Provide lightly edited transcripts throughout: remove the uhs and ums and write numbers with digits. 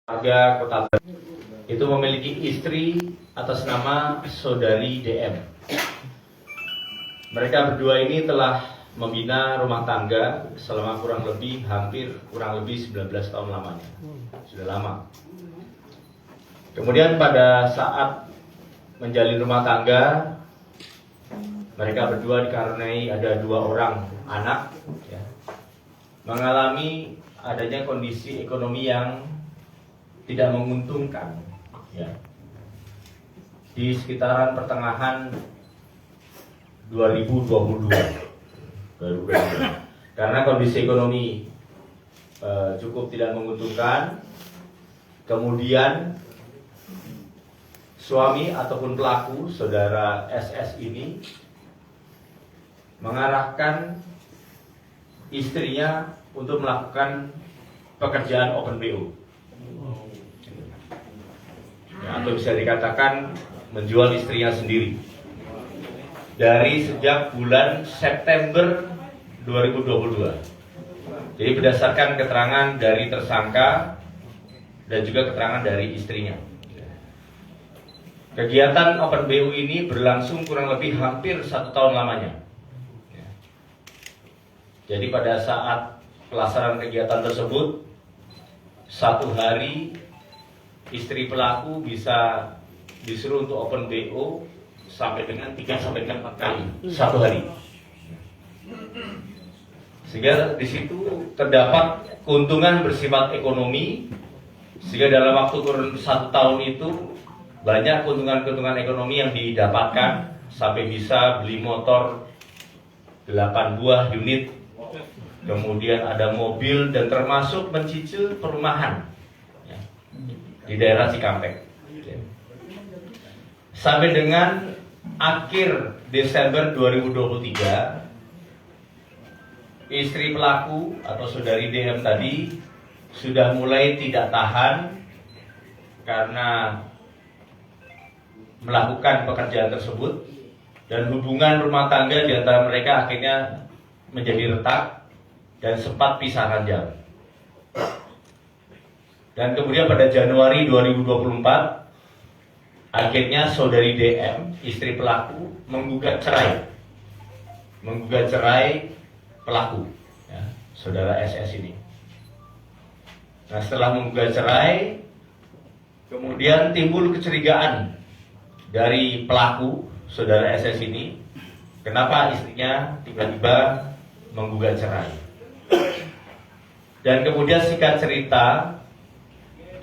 Warga Kota Bandung itu memiliki istri atas nama Saudari DM. Mereka berdua ini telah membina rumah tangga selama kurang lebih 19 tahun lamanya. Sudah lama. Kemudian pada saat menjalin rumah tangga, mereka berdua dikarenai ada 2 orang anak, ya, mengalami adanya kondisi ekonomi yang tidak menguntungkan, ya, di sekitaran pertengahan 2022 karena kondisi ekonomi cukup tidak menguntungkan. Kemudian suami ataupun pelaku saudara SS ini mengarahkan istrinya untuk melakukan pekerjaan open BO, ya, atau bisa dikatakan menjual istrinya sendiri dari sejak bulan September 2022. Jadi berdasarkan keterangan dari tersangka dan juga keterangan dari istrinya, kegiatan open BO ini berlangsung kurang lebih hampir 1 tahun lamanya. Jadi pada saat pelaksanaan kegiatan tersebut, 1 hari istri pelaku bisa disuruh untuk open BO sampai dengan 3-4 kali 1 hari. Sehingga di situ terdapat keuntungan bersifat ekonomi, sehingga dalam waktu kurun 1 tahun itu banyak keuntungan-keuntungan ekonomi yang didapatkan, sampai bisa beli motor 8 buah unit, kemudian ada mobil, dan termasuk mencicil perumahan, ya, di daerah Cikampek. Sampai dengan akhir Desember 2023, istri pelaku atau saudari DM tadi sudah mulai tidak tahan karena melakukan pekerjaan tersebut, dan hubungan rumah tangga di antara mereka akhirnya menjadi retak dan sempat pisah ranjang. Dan kemudian pada Januari 2024, akhirnya saudari DM, istri pelaku, menggugat cerai pelaku, ya, saudara SS ini. Nah, setelah menggugat cerai, kemudian timbul kecurigaan dari pelaku, saudara SS ini, kenapa istrinya tiba-tiba menggugat cerai. Dan kemudian singkat cerita,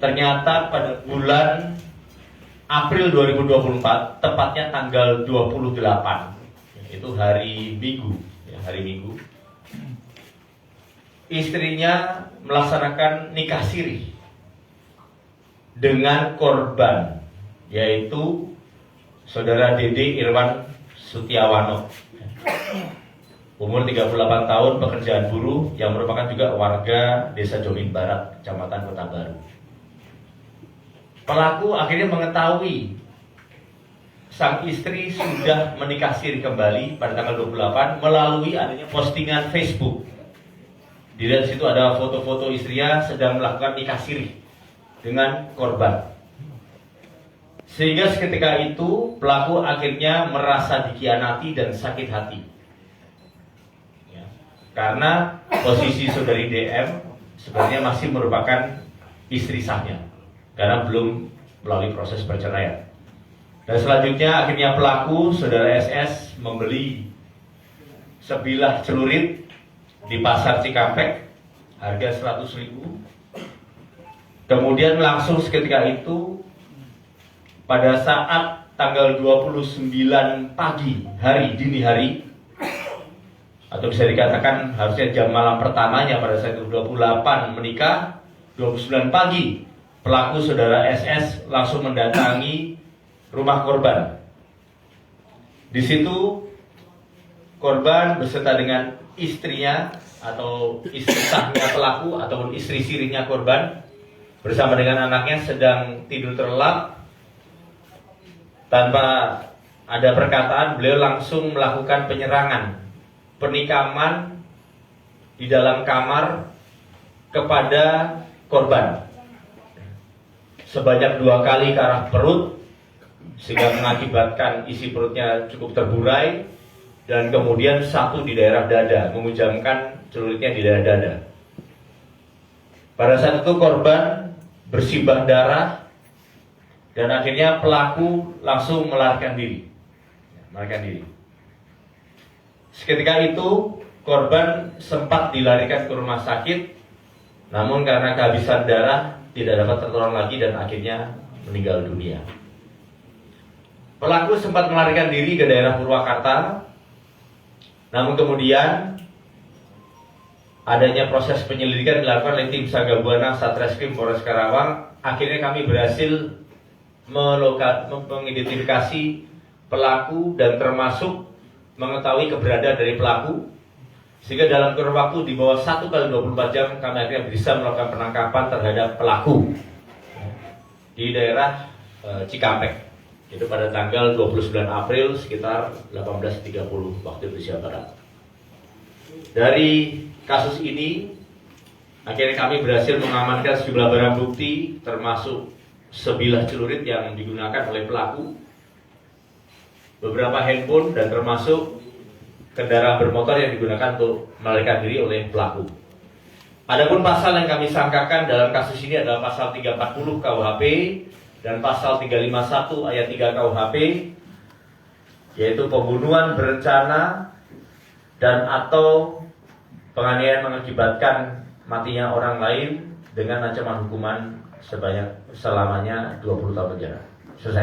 ternyata pada bulan April 2024, tepatnya tanggal 28, itu hari Minggu, ya, istrinya melaksanakan nikah siri dengan korban, yaitu saudara Dede Irwan Sutiawano, umur 38 tahun, pekerjaan buruh, yang merupakan juga warga Desa Jomin Barat, Kecamatan Kota Baru. Pelaku akhirnya mengetahui sang istri sudah menikah siri kembali pada tanggal 28 melalui adanya postingan Facebook. Di situ ada foto-foto istrinya sedang melakukan nikah siri dengan korban. Sehingga seketika itu pelaku akhirnya merasa dikhianati dan sakit hati, ya, karena posisi saudari DM sebenarnya masih merupakan istri sahnya karena belum melalui proses perceraian. Dan selanjutnya akhirnya pelaku, saudara SS, membeli sebilah celurit di pasar Cikampek harga 100.000. Kemudian langsung seketika itu pada saat tanggal 29 pagi, dini hari, atau bisa dikatakan harusnya jam malam pertamanya pada saat itu 28 menikah, 29 pagi pelaku saudara SS langsung mendatangi rumah korban. Di situ korban beserta dengan istrinya atau istri sahnya pelaku ataupun istri sirinya korban bersama dengan anaknya sedang tidur terlelap. Tanpa ada perkataan, beliau langsung melakukan penyerangan, penikaman di dalam kamar kepada korban. sebanyak 2 kali ke arah perut, sehingga mengakibatkan isi perutnya cukup terburai, dan kemudian 1 di daerah dada, memejamkan celulitnya di daerah dada. Pada saat itu korban bersimbah darah, dan akhirnya pelaku langsung melarikan diri. Seketika itu korban sempat dilarikan ke rumah sakit, namun karena kehabisan darah tidak dapat tertolong lagi dan akhirnya meninggal dunia. Pelaku sempat melarikan diri ke daerah Purwakarta, namun kemudian adanya proses penyelidikan dilakukan oleh tim Sagabwana Satreskrim Polres Karawang. Akhirnya kami berhasil mengidentifikasi pelaku dan termasuk mengetahui keberadaan dari pelaku, sehingga dalam kurun waktu di bawah 1 kali 24 jam kami akhirnya bisa melakukan penangkapan terhadap pelaku di daerah Cikampek, itu pada tanggal 29 April sekitar 18.30 waktu Indonesia Barat. Dari kasus ini akhirnya kami berhasil mengamankan sejumlah barang bukti, termasuk sebilah celurit yang digunakan oleh pelaku, beberapa handphone, dan termasuk kendaraan bermotor yang digunakan untuk melarikan diri oleh pelaku. Adapun pasal yang kami sangkakan dalam kasus ini adalah pasal 340 KUHP dan pasal 351 ayat 3 KUHP, yaitu pembunuhan berencana dan atau penganiayaan mengakibatkan matinya orang lain dengan ancaman hukuman selamanya 20 tahun penjara. Selesai.